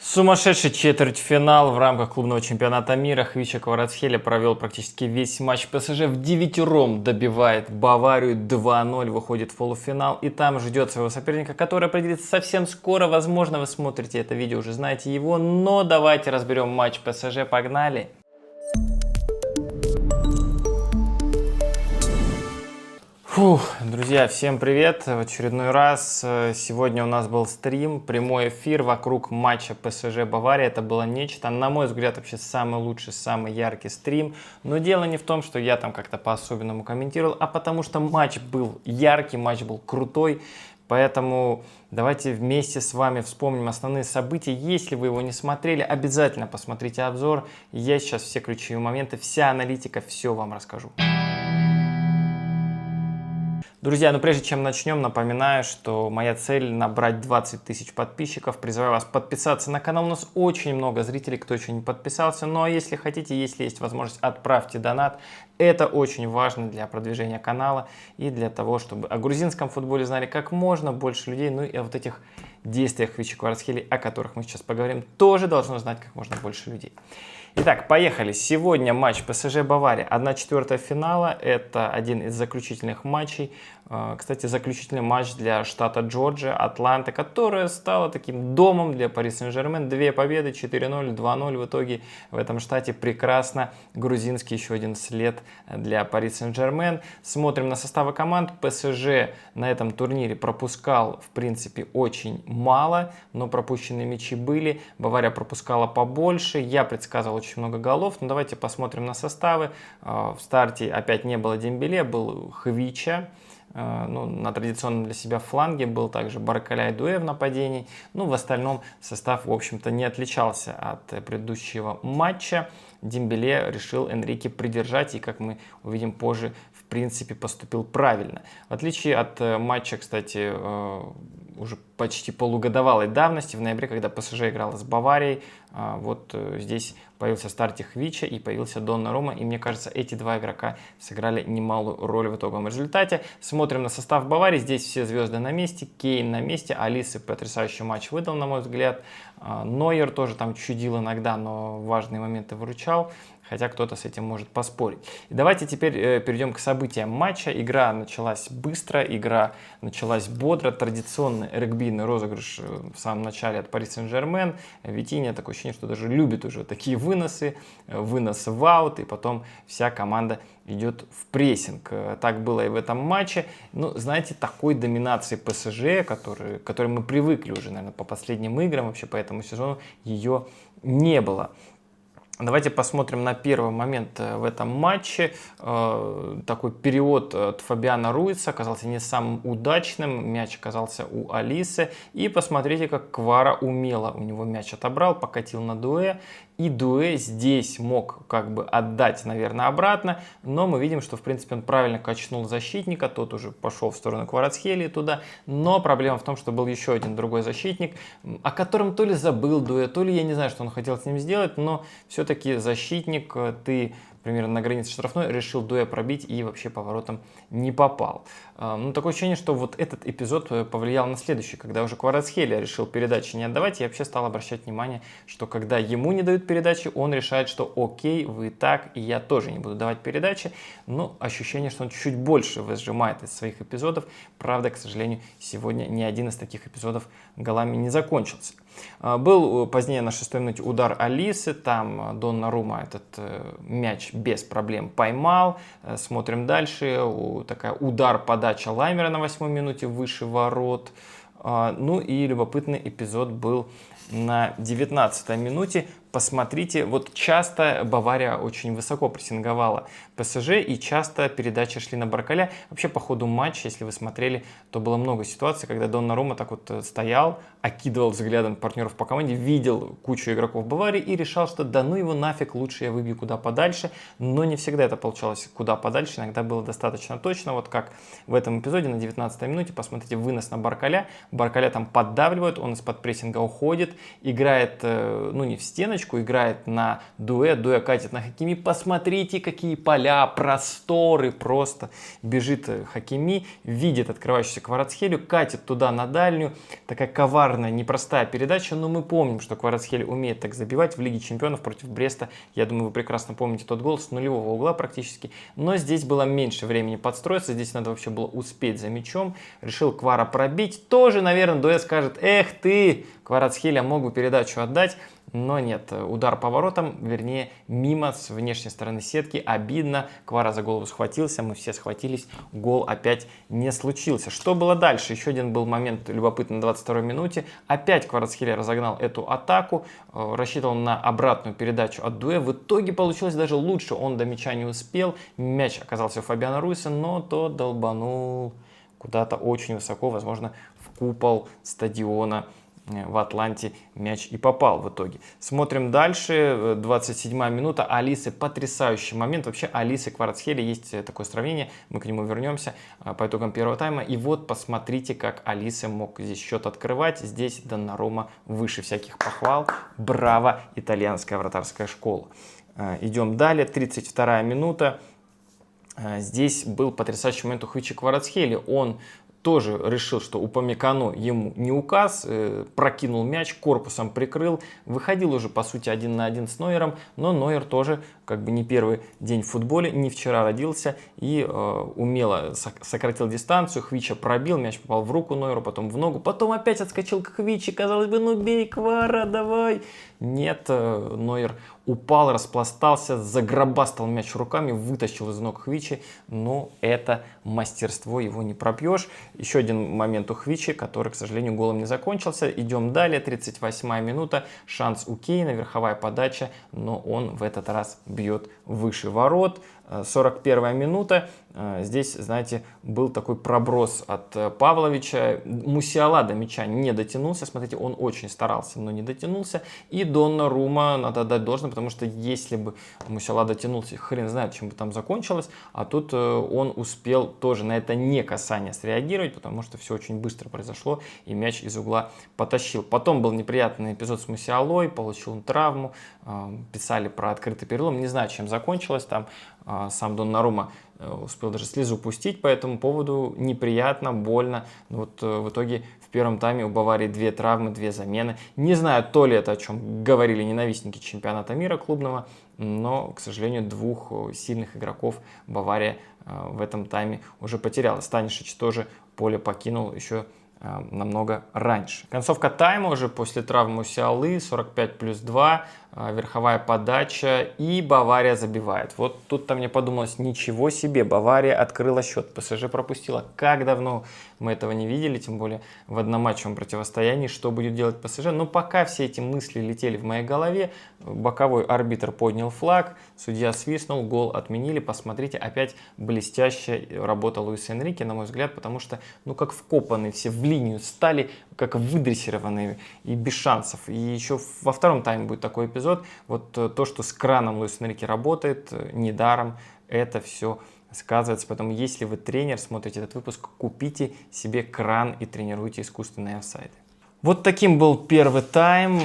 Сумасшедший четвертьфинал в рамках клубного чемпионата мира. Хвича Кварацхелия провел практически весь матч. ПСЖ в девятером добивает Баварию 2-0, выходит в полуфинал. И там ждет своего соперника, который определится совсем скоро. Возможно, вы смотрите это видео, уже знаете его. Но давайте разберем матч ПСЖ. Погнали! Друзья, всем привет! В очередной раз сегодня у нас был стрим, прямой эфир вокруг матча ПСЖ-Бавария. Это было нечто, на мой взгляд, вообще самый лучший, самый яркий стрим. Но дело не в том, что я там как-то по-особенному комментировал, а потому что матч был яркий, матч был крутой. Поэтому давайте вместе с вами вспомним основные события. Если вы его не смотрели, обязательно посмотрите обзор. Я сейчас все ключевые моменты, вся аналитика, все вам расскажу. Друзья, прежде чем начнем, напоминаю, что моя цель набрать 20 тысяч подписчиков. Призываю вас подписаться на канал. У нас очень много зрителей, кто еще не подписался. Ну а если хотите, если есть возможность, отправьте донат. Это очень важно для продвижения канала и для того, чтобы о грузинском футболе знали как можно больше людей. Ну и о вот этих действиях Хвича Кварацхелии, о которых мы сейчас поговорим, тоже должно знать как можно больше людей. Итак, поехали. Сегодня матч ПСЖ-Бавария. 1/4 финала. Это один из заключительных матчей. Кстати, заключительный матч для штата Джорджия, Атланты, которая стала таким домом для Пари Сен-Жермен. 2 победы, 4-0, 2-0 в итоге в этом штате. Прекрасно. Грузинский еще один след для Пари Сен-Жермен. Смотрим на составы команд. ПСЖ на этом турнире пропускал, в принципе, очень мало, но пропущенные мячи были. Бавария пропускала побольше. Я предсказывал очень много голов. Но давайте посмотрим на составы. В старте опять не было Дембеле, был Хвича. На традиционном для себя фланге был также Баркаля и Дуэ в нападении. В остальном состав, в общем-то, не отличался от предыдущего матча. Дембеле решил Энрике придержать и, как мы увидим позже, в принципе, поступил правильно. В отличие от матча, кстати, уже почти полугодовалой давности, в ноябре, когда ПСЖ играла с Баварией, вот здесь появился в старте Хвича и появился Доннарума, и мне кажется, эти два игрока сыграли немалую роль в итоговом результате. Смотрим на состав Баварии, здесь все звезды на месте, Кейн на месте, Олисе потрясающий матч выдал, на мой взгляд, Нойер тоже там чудил иногда, но важные моменты выручал. Хотя кто-то с этим может поспорить. И давайте теперь перейдем к событиям матча. Игра началась быстро, игра началась бодро. Традиционный регбийный розыгрыш в самом начале от Пари Сен-Жермен. Витинья такое ощущение, что даже любит уже такие выносы. Вынос в аут, и потом вся команда идет в прессинг. Так было и в этом матче. Знаете, такой доминации ПСЖ, к которой мы привыкли уже, наверное, по последним играм, вообще по этому сезону, ее не было. Давайте посмотрим на первый момент в этом матче. Такой перевод от Фабиана Руиса оказался не самым удачным. Мяч оказался у Олисы. И посмотрите, как Квара умело у него мяч отобрал, покатил на Дуэ. И Дуэ здесь мог как бы отдать, наверное, обратно. Но мы видим, что в принципе он правильно качнул защитника. Тот уже пошел в сторону Кварацхелии туда. Но проблема в том, что был еще один другой защитник, о котором то ли забыл Дуэ, то ли я не знаю, что он хотел с ним сделать. Но все-таки защитник, ты примерно на границе штрафной, решил Дуэ пробить и вообще поворотом не попал. Такое ощущение, что вот этот эпизод повлиял на следующий, когда уже Кварацхелия решил передачи не отдавать. Я вообще стал обращать внимание, что когда ему не дают передачи, он решает, что окей, вы так, и я тоже не буду давать передачи. Но ощущение, что он чуть больше выжимает из своих эпизодов. Правда, к сожалению, сегодня ни один из таких эпизодов голами не закончился. Был позднее на 6-й минуте удар Олисы, там Доннарума этот мяч без проблем поймал. Смотрим дальше, такая удар-подача Лаймера на 8-й минуте выше ворот. И любопытный эпизод был на 19-й минуте. Посмотрите, вот часто Бавария очень высоко прессинговала ПСЖ, и часто передачи шли на Баркаля. Вообще по ходу матча, если вы смотрели, то было много ситуаций, когда Доннарума так вот стоял, окидывал взглядом партнеров по команде, видел кучу игроков Баварии и решал, что да ну его нафиг, лучше я выбью куда подальше. Но не всегда это получалось куда подальше, иногда было достаточно точно. Вот как в этом эпизоде на 19-й минуте, посмотрите, вынос на Баркаля. Баркаля там поддавливают, он из-под прессинга уходит, выходит, играет, ну не в стеночку, играет на Дуэ. Дуэ катит на Хакими. Посмотрите, какие поля, просторы просто. Бежит Хакими, видит открывающуюся Кварацхелию, катит туда на дальнюю. Такая коварная, непростая передача, но мы помним, что Кварацхелия умеет так забивать в Лиге Чемпионов против Бреста. Я думаю, вы прекрасно помните тот гол с нулевого угла практически. Но здесь было меньше времени подстроиться, здесь надо вообще было успеть за мячом. Решил Квара пробить. Тоже, наверное, Дуэ скажет: эх ты, Кварацхелия, мог бы передачу отдать. Но нет, удар по воротам, вернее, мимо с внешней стороны сетки. Обидно, Квара за голову схватился, мы все схватились, гол опять не случился. Что было дальше? Еще один был момент любопытный на 22-й минуте. Опять Кварацхелия разогнал эту атаку, рассчитывал на обратную передачу от Дуэ. В итоге получилось даже лучше, он до мяча не успел. Мяч оказался у Фабиана Руйса, но тот долбанул куда-то очень высоко, возможно, в купол стадиона в Атланте мяч и попал в итоге. Смотрим дальше. 27-я минута. Алисы, потрясающий момент. Вообще Алисы Кварацхелия, есть такое сравнение, мы к нему вернемся по итогам первого тайма. И вот посмотрите, как Алисы мог здесь счет открывать. Здесь Доннарума выше всяких похвал. Браво, итальянская вратарская школа. Идем далее. 32-я минута. Здесь был потрясающий момент у Хвичи Кварацхелии. Он тоже решил, что Упамекано ему не указ, прокинул мяч, корпусом прикрыл, выходил уже по сути 1 на 1 с Нойером, но Нойер тоже как бы не первый день в футболе, не вчера родился и умело сократил дистанцию. Хвича пробил, мяч попал в руку Нойеру, потом в ногу, потом опять отскочил к Хвичи, казалось бы, ну бей, Квара, давай. Нет, Нойер упал, распластался, загробастал мяч руками, вытащил из ног Хвичи, но это мастерство, его не пропьешь. Еще один момент у Хвичи, который, к сожалению, голом не закончился. Идем далее, 38-я минута, шанс у Кейна, верховая подача, но он в этот раз бьет выше ворот. 41-я минута. Здесь, знаете, был такой проброс от Павловича. Мусиала до мяча не дотянулся. Смотрите, он очень старался, но не дотянулся. И Доннарума надо отдать должное, потому что если бы Мусиала дотянулся, хрен знает, чем бы там закончилось. А тут он успел тоже на это не касание среагировать, потому что все очень быстро произошло, и мяч из угла потащил. Потом был неприятный эпизод с Мусиалой, получил он травму. Писали про открытый перелом. Не знаю, чем закончилось там. Сам Доннарума успел даже слезу пустить по этому поводу. Неприятно, больно. Но вот в итоге в первом тайме у Баварии 2 травмы, 2 замены. Не знаю, то ли это, о чем говорили ненавистники чемпионата мира клубного, но, к сожалению, 2 сильных игроков Бавария в этом тайме уже потеряла. Станишич тоже поле покинул еще намного раньше. Концовка тайма уже после травмы Мусиалы, 45+2, верховая подача, и Бавария забивает. Вот тут-то мне подумалось, ничего себе, Бавария открыла счет, ПСЖ пропустила. Как давно мы этого не видели, тем более в одноматчевом противостоянии, что будет делать ПСЖ. Но пока все эти мысли летели в моей голове, боковой арбитр поднял флаг, судья свистнул, гол отменили. Посмотрите, опять блестящая работа Луиса Энрике, на мой взгляд, потому что, ну, как вкопанные, все в линию стали, как выдрессированные и без шансов. И еще во втором тайме будет такой эпизод. Вот то, что с краном Луис Энрике работает, недаром это все сказывается. Поэтому, если вы тренер, смотрите этот выпуск, купите себе кран и тренируйте искусственные офсайды. Вот таким был первый тайм.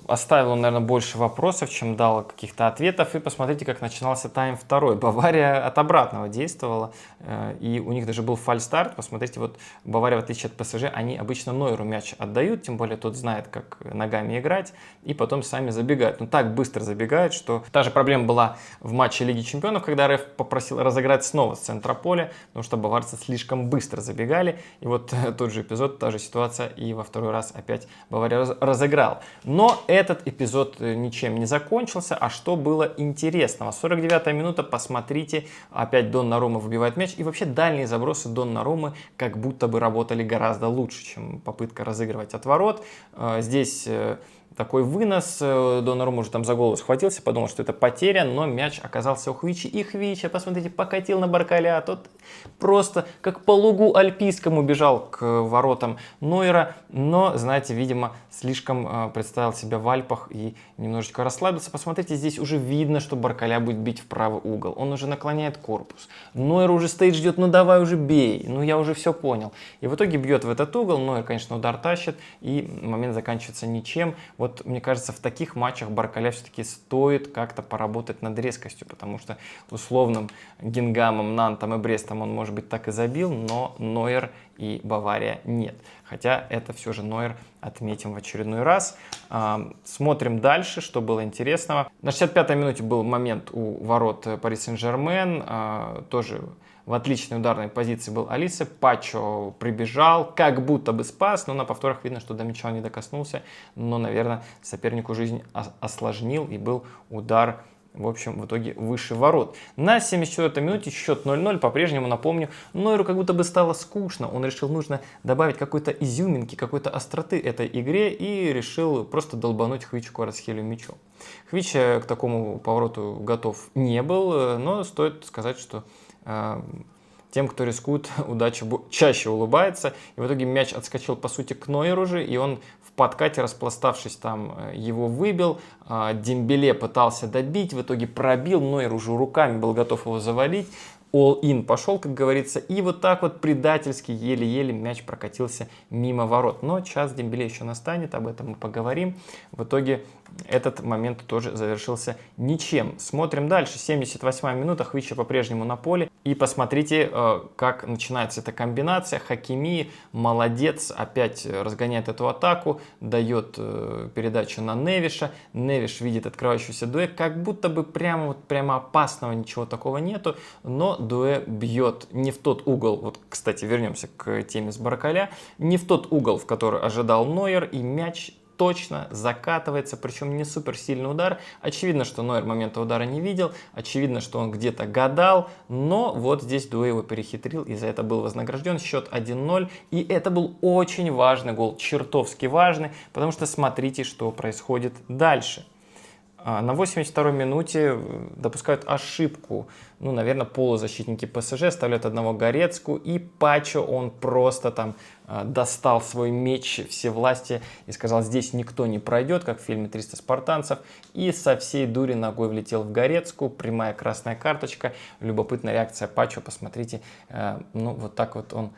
Оставил он, наверное, больше вопросов, чем дал каких-то ответов. И посмотрите, как начинался тайм второй. Бавария от обратного действовала. И у них даже был фальстарт. Посмотрите, вот Бавария, в отличие от ПСЖ, они обычно Нойеру мяч отдают. Тем более тот знает, как ногами играть. И потом сами забегают. Но так быстро забегают, что... Та же проблема была в матче Лиги Чемпионов, когда РФ попросил разыграть снова с центра поля, потому что баварцы слишком быстро забегали. И вот тот же эпизод, та же ситуация и во второй раз опять Бавария разыграл. Но этот эпизод ничем не закончился. А что было интересного? 49-я минута, посмотрите, опять Доннарума выбивает мяч. И вообще дальние забросы Доннарумы как будто бы работали гораздо лучше, чем попытка разыгрывать от ворот. Здесь такой вынос. Доннарумма уже там за голову схватился, подумал, что это потеря, но мяч оказался у Хвичи. И Хвича, посмотрите, покатил на Баркаля. Тот просто как по лугу альпийскому бежал к воротам Нойера. Но, знаете, видимо, слишком представил себя в Альпах и немножечко расслабился. Посмотрите, здесь уже видно, что Баркаля будет бить в правый угол. Он уже наклоняет корпус. Нойер уже стоит, ждет, ну давай уже бей. Ну я уже все понял. И в итоге бьет в этот угол. Нойер, конечно, удар тащит. И момент заканчивается ничем. Вот, мне кажется, в таких матчах Баркаля все-таки стоит как-то поработать над резкостью, потому что условным Гингамом, Нантом и Брестом он, может быть, так и забил, но Нойер и Бавария нет. Хотя это все же Нойер отметим в очередной раз. Смотрим дальше, что было интересного. На 65-й минуте был момент у ворот Пари Сен-Жермен, тоже в отличной ударной позиции был Олисе. Пачо прибежал, как будто бы спас, но на повторах видно, что до мяча он не докоснулся. Но, наверное, сопернику жизнь осложнил, и был удар, в общем, в итоге выше ворот. На 74-й минуте счет 0-0. По-прежнему, напомню, Нойеру как будто бы стало скучно. Он решил, нужно добавить какой-то изюминки, какой-то остроты этой игре, и решил просто долбануть Хвичу Кварацхелию мячом. Хвич к такому повороту готов не был, но стоит сказать, что тем, кто рискует, удача чаще улыбается. И в итоге мяч отскочил, по сути, к Нойеру же, и он в подкате, распластавшись там, его выбил. Дембеле пытался добить, в итоге пробил, Нойер уже руками был готов его завалить. All-in пошел, как говорится, и вот так вот предательски, еле-еле мяч прокатился мимо ворот. Но час Дембеле еще настанет, об этом мы поговорим. В итоге этот момент тоже завершился ничем. Смотрим дальше. 78-я минута, Хвича по-прежнему на поле. И посмотрите, как начинается эта комбинация. Хакими молодец, опять разгоняет эту атаку, дает передачу на Невиша. Невиш видит открывающийся дуэ, как будто бы прямо опасного ничего такого нету, но дуэ бьет не в тот угол. Вот, кстати, вернемся к теме с Баркаля. Не в тот угол, в который ожидал Нойер, и мяч точно закатывается, причем не суперсильный удар. Очевидно, что Нойер момента удара не видел, очевидно, что он где-то гадал, но вот здесь дуэ его перехитрил, и за это был вознагражден. Счет 1-0, и это был очень важный гол, чертовски важный, потому что смотрите, что происходит дальше. На 82-й минуте допускают ошибку. Ну, наверное, полузащитники ПСЖ оставляют одного Горецку, и Пачо, он просто там достал свой меч всевластия и сказал, здесь никто не пройдет, как в фильме «300 спартанцев», и со всей дури ногой влетел в Горецку, прямая красная карточка, любопытная реакция Пачо, посмотрите, ну, вот так вот он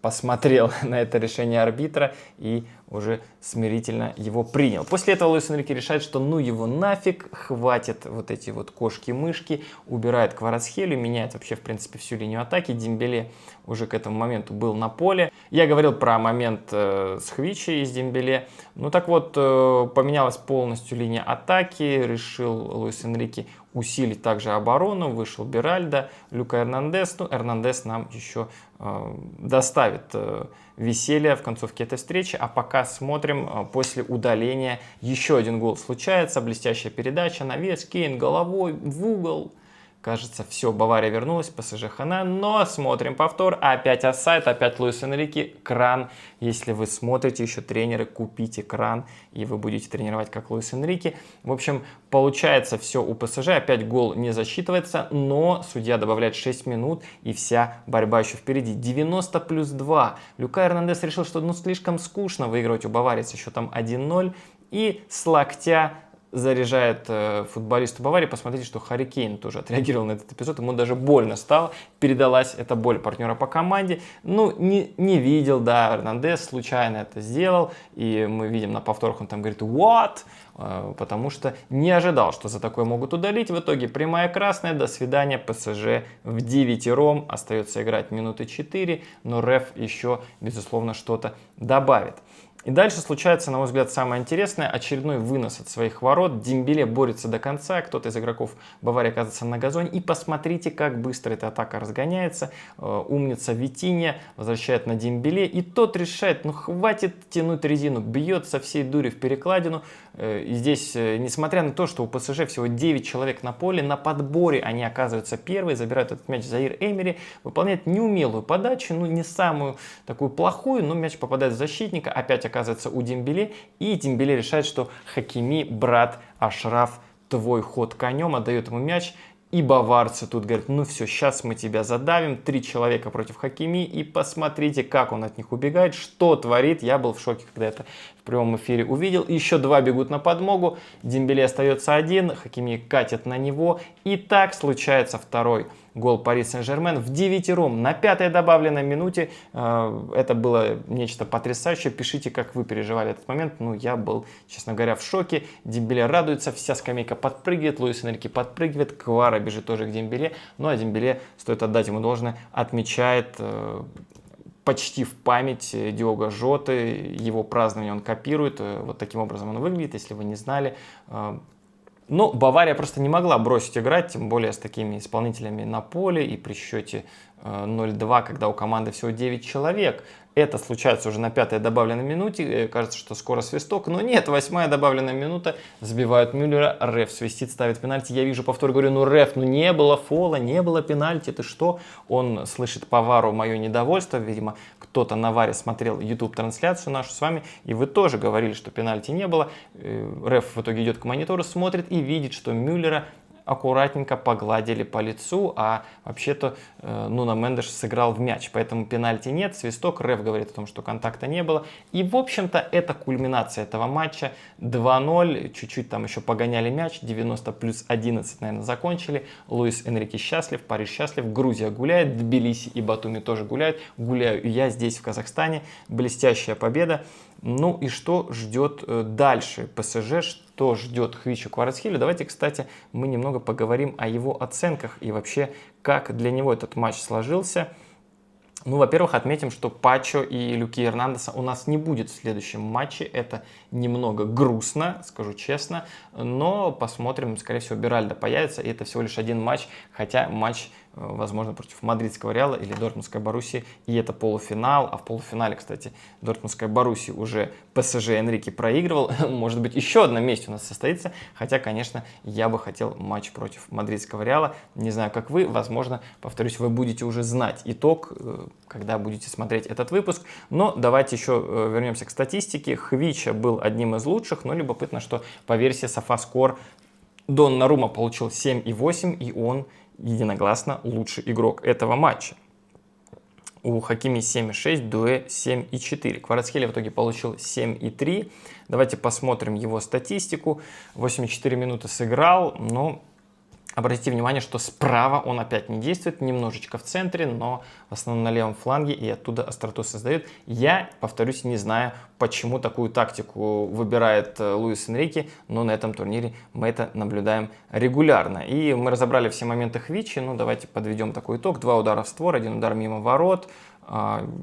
посмотрел на это решение арбитра и уже смирительно его принял. После этого Луис Энрике решает, что ну его нафиг, хватит вот эти вот кошки-мышки, убирает Кварацхелию, меняет вообще в принципе всю линию атаки. Дембеле уже к этому моменту был на поле. Я говорил про момент с Хвичи из Дембеле. Ну так вот, поменялась полностью линия атаки, решил Луис Энрике усилить также оборону, вышел Беральдо, Люка Эрнандес. Ну, Эрнандес нам еще доставит веселье в концовке этой встречи. А пока смотрим, после удаления еще один гол случается, блестящая передача, навес, Кейн головой в угол. Кажется, все, Бавария вернулась, ПСЖ хана, но смотрим повтор, опять офсайд, опять Луис Энрике, кран. Если вы смотрите еще тренеры, купите кран, и вы будете тренировать как Луис Энрике. В общем, получается все у ПСЖ, опять гол не засчитывается, но судья добавляет 6 минут, и вся борьба еще впереди. 90+2. Люка Эрнандес решил, что ну слишком скучно выигрывать у Баварии с счетом 1-0, и с локтя заряжает футболисту Баварии. Посмотрите, что Харри Кейн тоже отреагировал на этот эпизод. Ему даже больно стало. Передалась эта боль партнера по команде. Ну, не видел, да, Эрнандес случайно это сделал. И мы видим на повторах, он там говорит «What?», потому что не ожидал, что за такое могут удалить. В итоге прямая красная. До свидания. ПСЖ в 9-ром. Остается играть минуты 4. Но реф еще, безусловно, что-то добавит. И дальше случается, на мой взгляд, самое интересное. Очередной вынос от своих ворот. Дембеле борется до конца. Кто-то из игроков Баварии оказывается на газоне. И посмотрите, как быстро эта атака разгоняется. Умница Витинья возвращает на Дембеле. И тот решает, ну хватит тянуть резину. Бьет со всей дури в перекладину. И здесь, несмотря на то, что у ПСЖ всего 9 человек на поле, на подборе они оказываются первые. Забирают этот мяч Заир Эмери. Выполняет неумелую подачу. Ну не самую такую плохую, но мяч попадает в защитника. Опять оказывается у Дембеле, и Дембеле решает, что Хакими, брат, Ашраф, твой ход конем, отдает ему мяч. И баварцы тут говорят, ну все, сейчас мы тебя задавим, 3 человека против Хакими, и посмотрите, как он от них убегает, что творит. Я был в шоке, когда это в прямом эфире увидел. Еще 2 бегут на подмогу, Дембеле остается один, Хакими катит на него, и так случается второй гол Пари Сен-Жермен в 9-ром на 5-й добавленной минуте. Это было нечто потрясающее. Пишите, как вы переживали этот момент. Ну, я был, честно говоря, в шоке. Дембеле радуется, вся скамейка подпрыгивает, Луис Энрике подпрыгивает, Квара бежит тоже к Дембеле. Ну, а Дембеле, стоит отдать ему должное, отмечает почти в память Диого Жоты. Его празднование он копирует. Вот таким образом он выглядит, если вы не знали. Но Бавария просто не могла бросить играть, тем более с такими исполнителями на поле и при счете 0-2, когда у команды всего 9 человек. Это случается уже на 5-й добавленной минуте. Кажется, что скоро свисток. Но нет, 8-я добавленная минута. Забивают Мюллера. Реф свистит, ставит пенальти. Я вижу повтор, говорю, ну Реф, ну не было фола, не было пенальти. Ты что? Он слышит по вару мое недовольство. Видимо, кто-то на варе смотрел YouTube-трансляцию нашу с вами. И вы тоже говорили, что пенальти не было. Реф в итоге идет к монитору, смотрит и видит, что Мюллера аккуратненько погладили по лицу, а вообще-то Нуно Мендеш сыграл в мяч, поэтому пенальти нет, свисток, реф говорит о том, что контакта не было, и в общем-то это кульминация этого матча, 2-0, чуть-чуть там еще погоняли мяч, 90 плюс 11, наверное, закончили, Луис Энрике счастлив, Париж счастлив, Грузия гуляет, Тбилиси и Батуми тоже гуляют, гуляю и я здесь в Казахстане, блестящая победа. Ну и что ждет дальше ПСЖ, что ждет Хвичу Кварацхелию? Давайте, кстати, мы немного поговорим о его оценках и вообще, как для него этот матч сложился. Ну, во-первых, отметим, что Пачо и Люки Эрнандеса у нас не будет в следующем матче. Это немного грустно, скажу честно. Но посмотрим, скорее всего, Беральдо появится. И это всего лишь один матч. Хотя матч, возможно, против мадридского Реала или Дортмундской Боруссии. И это полуфинал. А в полуфинале, кстати, Дортмундской Боруссии уже ПСЖ Энрике проигрывал. Может быть, еще одна месть у нас состоится. Хотя, конечно, я бы хотел матч против мадридского Реала. Не знаю, как вы. Возможно, повторюсь, вы будете уже знать итог, когда будете смотреть этот выпуск. Но давайте еще вернемся к статистике. Хвича был одним из лучших, но любопытно, что по версии SofaScore Доннарума получил 7,8, и он единогласно лучший игрок этого матча. У Хакими 7,6, Дуэ 7,4. Кварацхелия в итоге получил 7,3. Давайте посмотрим его статистику. 84 минуты сыграл, но обратите внимание, что справа он опять не действует, немножечко в центре, но в основном на левом фланге, и оттуда остроту создает. Я, повторюсь, не знаю, почему такую тактику выбирает Луис Энрике, но на этом турнире мы это наблюдаем регулярно. И мы разобрали все моменты Хвичи, ну давайте подведем такой итог. 2 удара в створ, 1 удар мимо ворот,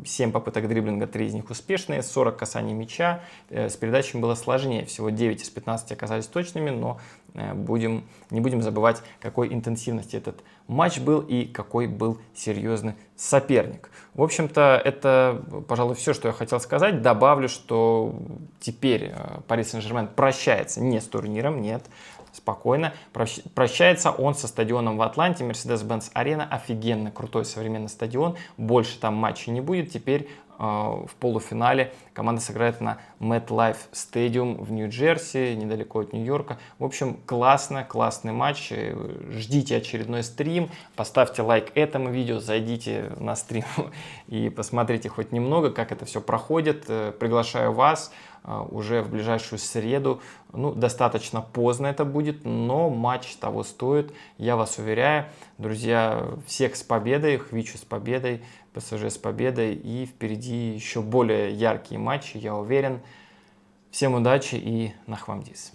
7 попыток дриблинга, 3 из них успешные, 40 касаний мяча. С передачами было сложнее, всего 9 из 15 оказались точными, но не будем забывать, какой интенсивности этот матч был и какой был серьезный соперник. В общем-то, это, пожалуй, все, что я хотел сказать. Добавлю, что теперь Пари Сен-Жермен прощается не с турниром, нет, спокойно. Прощается он со стадионом в Атланте, Mercedes-Benz Arena, офигенно крутой современный стадион, больше там матчей не будет. Теперь в полуфинале команда сыграет на MetLife Stadium в Нью-Джерси, недалеко от Нью-Йорка. В общем, классный матч. Ждите очередной стрим, поставьте лайк этому видео, зайдите на стрим и посмотрите хоть немного, как это все проходит. Приглашаю вас уже в ближайшую среду. Ну, достаточно поздно это будет, но матч того стоит. Я вас уверяю, друзья, всех с победой, Хвичу с победой, ПСЖ с победой. И впереди еще более яркие матчи, я уверен. Всем удачи и нахвамдис.